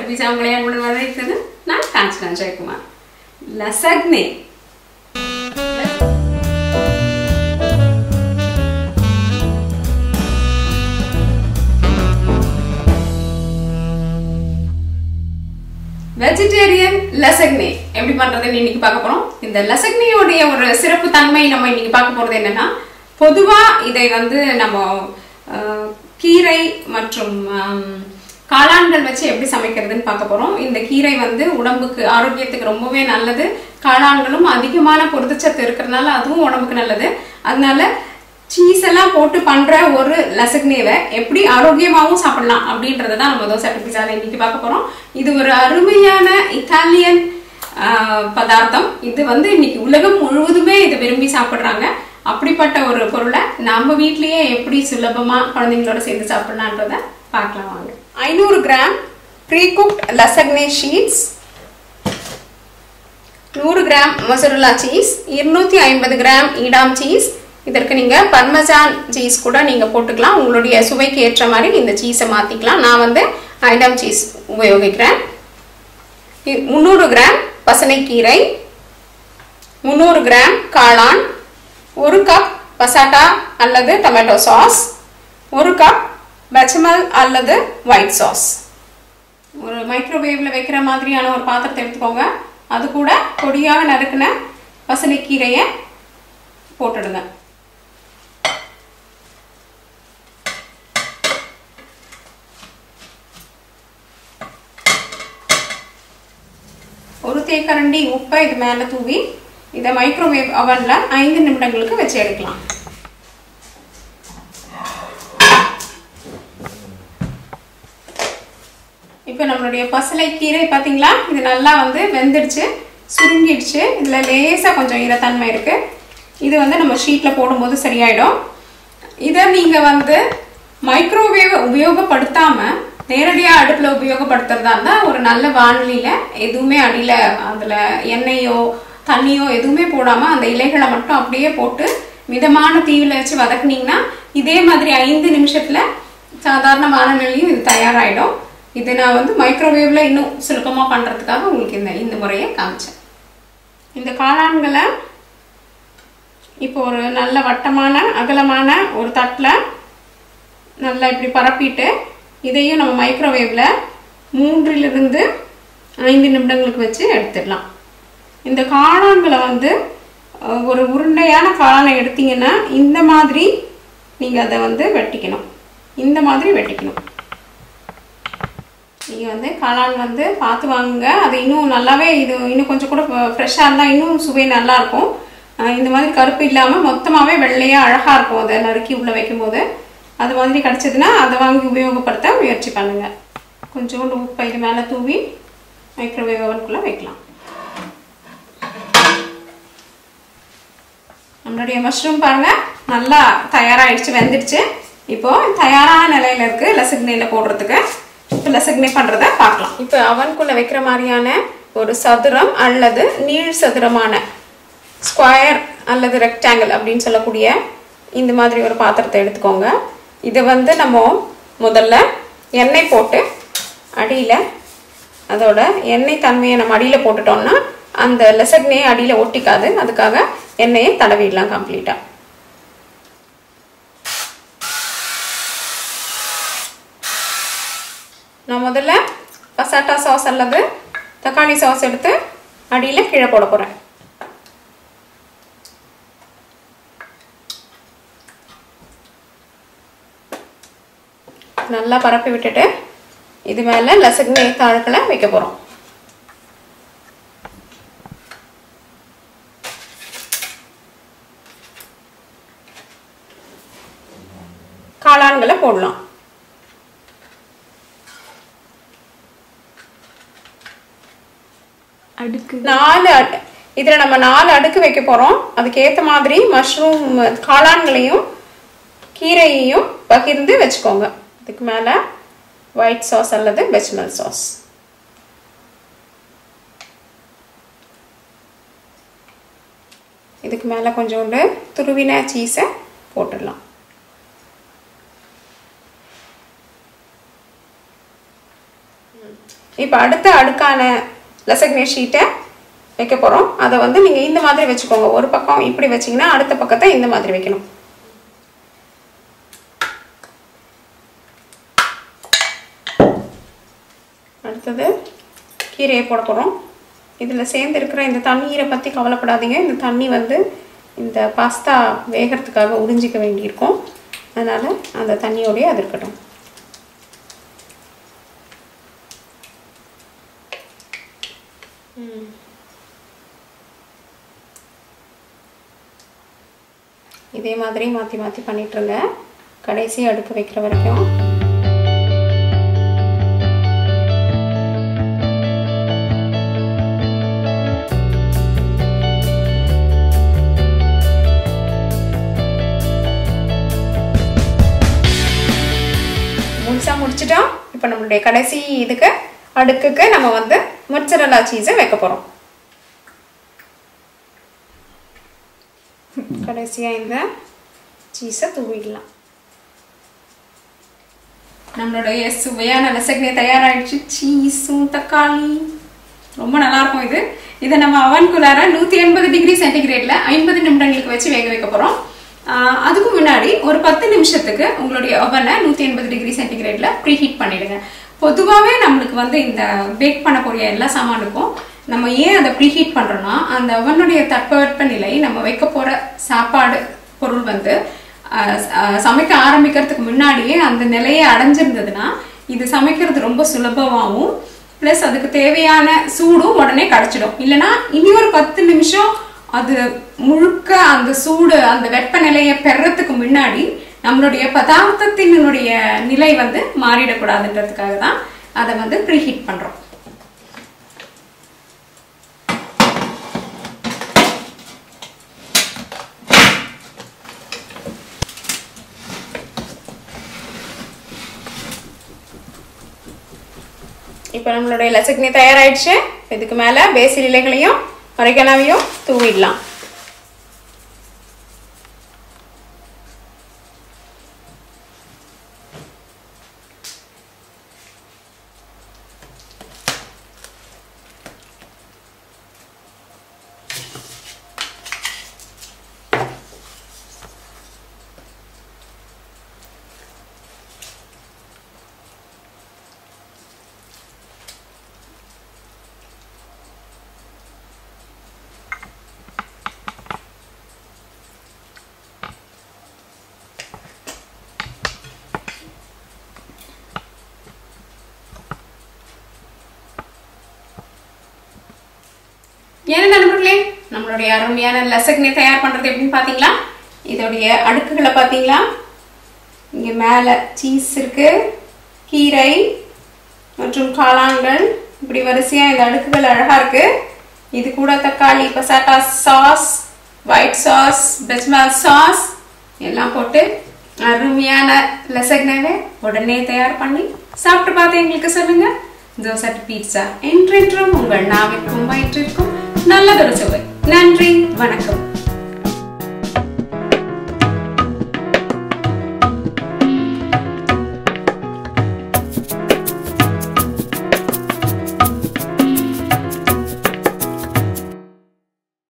சட்டு பீஸா உங்களை அன்புடன் வரவேற்கிறது. நான் காஞ்சனா ஜெயக்குமார். லசக்னே வெஜிடேரியன் லசக்னே எப்படி பண்றதுன்னு இன்னைக்கு பார்க்க போறோம். இந்த லசக்னேயோடைய ஒரு சிறப்பு தன்மை நம்ம இன்னைக்கு பார்க்க போறது என்னன்னா, பொதுவா இதை வந்து நம்ம கீரை மற்றும் காளான்கள் வச்சு எப்படி சமைக்கிறதுன்னு பார்க்க போறோம். இந்த கீரை வந்து உடம்புக்கு ஆரோக்கியத்துக்கு ரொம்பவே நல்லது. காளான்களும் அதிகமான புரதச்சத்து இருக்கிறதுனால அதுவும் உடம்புக்கு நல்லது. அதனால சீஸ் எல்லாம் போட்டு பண்ற ஒரு லசக்னேவை எப்படி ஆரோக்கியமாகவும் சாப்பிடலாம் அப்படின்றத தான் நம்ம சட்டு பீஸால இன்னைக்கு பார்க்க போறோம். இது ஒரு அருமையான இத்தாலியன் பதார்த்தம். இது வந்து இன்னைக்கு உலகம் முழுவதுமே இதை விரும்பி சாப்பிடுறாங்க. அப்படிப்பட்ட ஒரு பொருளை நம்ம வீட்லயே எப்படி சுலபமா குழந்தைங்களோட சேர்ந்து சாப்பிடலான்றத பார்க்கலாம் வாங்க. 500 gram precooked lasagne sheets, 100 gram mozzarella cheese, 250 gram Edam cheese. இதற்கு நீங்க பர்மஜான் சீஸ் கூட நீங்க போட்டுக்கலாம். உங்களுடைய சுவைக்கு ஏற்ற மாதிரி இந்த சீஸை மாத்திக்கலாம். நான் வந்து ஈடாம் சீஸ் உபயோகிக்கிறேன். 300 கிராம் பசலைக்கீரை, 300 கிராம் காளான், 1 கப் பசாட்டா அல்லது டொமேட்டோ சாஸ், 1 கப் பெச்சமல் அல்லது ஒயிட் சாஸ். ஒரு மைக்ரோவேவ்ல வைக்கிற மாதிரியான ஒரு பாத்திரத்தை எடுத்துக்கோங்க. அது கூட பொடியாக நறுக்கின பசலைக்கீரையை போட்டுடுங்க. ஒரு தேக்கரண்டி உப்பை இது மேல தூவி இதை மைக்ரோவேவ் அவன்ல 5 நிமிடங்களுக்கு வச்சு எடுக்கலாம். இப்போ நம்மளுடைய பசலைக்கீரை பார்த்தீங்களா, இது நல்லா வந்து வெந்துடுச்சு, சுருங்கிடுச்சு. இதில் லேசாக கொஞ்சம் ஈரத்தன்மை இருக்கு. இது வந்து நம்ம ஷீட்டில் போடும்போது சரியாயிடும். இதை நீங்கள் வந்து மைக்ரோவேவ் உபயோகப்படுத்தாமல் நேரடியாக அடுப்பில் உபயோகப்படுத்துறதா இருந்தால் ஒரு நல்ல வானிலையில் எதுவுமே அடியில் அதில் எண்ணெயோ தண்ணியோ எதுவுமே போடாமல் அந்த இலைகளை மட்டும் அப்படியே போட்டு மிதமான தீவில் வச்சு வதக்குனீங்கன்னா இதே மாதிரி 5 நிமிஷத்தில் சாதாரணமான நிலையும் இது தயாராகிடும். இது நான் வந்து மைக்ரோவேவ்ல இன்னும் சுலபமாக பண்ணுறதுக்காக உங்களுக்கு இந்த முறையை காமிச்சேன். இந்த காளான்களை இப்போ ஒரு நல்ல வட்டமான அகலமான ஒரு தட்டில் நல்லா இப்படி பரப்பிட்டு இதையும் நம்ம மைக்ரோவேவ்ல 3 to 5 நிமிடங்களுக்கு வச்சு எடுத்துடலாம். இந்த காளான்களை வந்து ஒரு உருண்டையான காளானை எடுத்தீங்கன்னா இந்த மாதிரி நீங்கள் அதை வந்து வெட்டிக்கணும். இந்த மாதிரி வெட்டிக்கணும். நீங்கள் வந்து காளான் வந்து பார்த்து வாங்குங்க. அது இன்னும் நல்லாவே இது இன்னும் கொஞ்சம் கூட ஃப்ரெஷ்ஷாக இருந்தால் இன்னும் சுவை நல்லாயிருக்கும். இந்த மாதிரி கருப்பு இல்லாமல் மொத்தமாகவே வெள்ளையாக அழகாக இருக்கும். அதை நறுக்கி உள்ளே வைக்கும்போது அது மாதிரி கிடச்சிதுன்னா அதை வாங்கி உபயோகப்படுத்த முயற்சி பண்ணுங்கள். கொஞ்சோண்டு உப்பை இது மேலே தூவி மைக்ரோவேவ் அவனுக்குள்ளே வைக்கலாம். நம்மளுடைய மஷ்ரூம் பாருங்கள் நல்லா தயாராகிடுச்சு, வெந்துடுச்சு. இப்போது தயாரான நிலையில் இருக்குது லசக்னேல போடுறதுக்கு. இப்போ லசக்னே பண்ணுறத பார்க்கலாம். இப்போ அவனுக்குள்ளே வைக்கிற மாதிரியான ஒரு சதுரம் அல்லது நீள் சதுரமான ஸ்கொயர் அல்லது ரெக்டாங்கிள் அப்படின்னு சொல்லக்கூடிய இந்த மாதிரி ஒரு பாத்திரத்தை எடுத்துக்கோங்க. இதை வந்து நம்ம முதல்ல எண்ணெய் போட்டு அடியில் அதோட எண்ணெய் தன்மையை நம்ம அடியில் போட்டுட்டோம்னா அந்த லசக்னே அடியில் ஒட்டிக்காது. அதுக்காக எண்ணெயை தடவிடலாம் கம்ப்ளீட்டாக. நான் முதல்ல பசாட்டா சாஸ் அல்லது தக்காளி சாஸ் எடுத்து அடியில் கீழே போட போகிறேன். நல்லா பரப்பி விட்டுட்டு இது மேலே லசக்னே தாள்களை வைக்க போகிறோம். காளான்களை போடலாம். அடுக்கு 4 இதில் நம்ம 4 அடுக்கு வைக்க போகிறோம். அதுக்கேற்ற மாதிரி மஷ்ரூம் காளான்களையும் கீரையையும் பகிர்ந்து வச்சுக்கோங்க. இதுக்கு மேலே ஒயிட் சாஸ் அல்லது பெச்சமல் சாஸ். இதுக்கு மேலே கொஞ்சோண்டு துருவின சீஸை போட்டுடலாம். இப்போ அடுத்த அடுக்கான லசக்னே ஷீட்டை வைக்க போகிறோம். அதை வந்து நீங்கள் இந்த மாதிரி வச்சுக்கோங்க. ஒரு பக்கம் இப்படி வச்சிங்கன்னா அடுத்த பக்கத்தை இந்த மாதிரி வைக்கணும். அடுத்தது கீரையை போட போகிறோம். இதில் சேர்ந்து இருக்கிற இந்த தண்ணீரை பற்றி கவலைப்படாதீங்க. இந்த தண்ணி வந்து இந்த பாஸ்தா வேகிறதுக்காக உறிஞ்சிக்க வேண்டியிருக்கும். அதனால் அந்த தண்ணியோடய அது இருக்கட்டும். இதே மாதிரி மாற்றி மாற்றி பண்ணிட்டுருங்க கடைசி அடுக்கு வைக்கிற வரைக்கும். முழுசாக முடிச்சிட்டோம். இப்போ நம்மளுடைய கடைசி இதுக்கு அடுக்குக்கு நம்ம வந்து மொட்சரெல்லா சீஸை வைக்க போகிறோம். கடைசியாக இந்த சீஸை தூவிடலாம். நம்மளுடைய சுவையான லசக்னே தயாராகிடுச்சு. சீஸும் தக்காளி ரொம்ப நல்லாயிருக்கும். இதை நம்ம அவனுக்குள்ளார 180 டிகிரி சென்டிகிரேடில் 50 நிமிடங்களுக்கு வச்சு வேக வைக்க போகிறோம். அதுக்கு முன்னாடி ஒரு 10 நிமிஷத்துக்கு உங்களுடைய அவனை 180 டிகிரி சென்டிகிரேடில் ப்ரீஹீட் பண்ணிடுங்க. பொதுவாகவே நம்மளுக்கு வந்து இந்த பேக் பண்ண போகிற எல்லா சாமானுக்கும் நம்ம ஏன் அதை ப்ரீஹீட் பண்ணுறோன்னா, அந்த அவனுடைய தட்பவெப்ப நிலை நம்ம வைக்க போகிற சாப்பாடு பொருள் வந்து சமைக்க ஆரம்பிக்கிறதுக்கு முன்னாடியே அந்த நிலையை அடைஞ்சிருந்ததுன்னா இது சமைக்கிறது ரொம்ப சுலபமாகவும் ப்ளஸ் அதுக்கு தேவையான சூடும் உடனே கிடச்சிடும். இல்லைன்னா இனி ஒரு 10 நிமிஷம் அது முழுக்க அந்த சூடு அந்த வெப்பநிலையை பெறத்துக்கு முன்னாடி நம்மளுடைய பதார்த்தத்தினுடைய நிலை வந்து மாறிடக்கூடாதுன்றதுக்காக தான் அதை வந்து ப்ரீஹீட் பண்ணுறோம். இப்போ நம்மளுடைய லசக்னே தயாராகிடுச்சு. இதுக்கு மேலே பேசில் இலைகளையும் ஒரிகனோவையும் தூவிடலாம். ஏன்னா நண்பர்களே, நம்மளுடைய அருமையான லசக்னே தயார் பண்ணுறது எப்படின்னு பார்த்தீங்களா? இதோடைய அடுக்குகளை பார்த்தீங்களா? இங்கே மேலே சீஸ் இருக்கு, கீரை மற்றும் காளான்கள் இப்படி வரிசையாக இந்த அடுக்குகள் அழகாக இருக்கு. இது கூட தக்காளி, பசாட்டா சாஸ், ஒயிட் சாஸ், பெச்மால் சாஸ் எல்லாம் போட்டு அருமையான லசக்னேவை உடனே தயார் பண்ணி சாப்பிட்டு பார்த்து எங்களுக்கு சொல்லுங்க. தோசை பீட்சா என்றென்றும் உங்கள் நாவிற்கும் வயிற்றிற்கும் நல்லதொரு சுவை. நன்றி, வணக்கம்.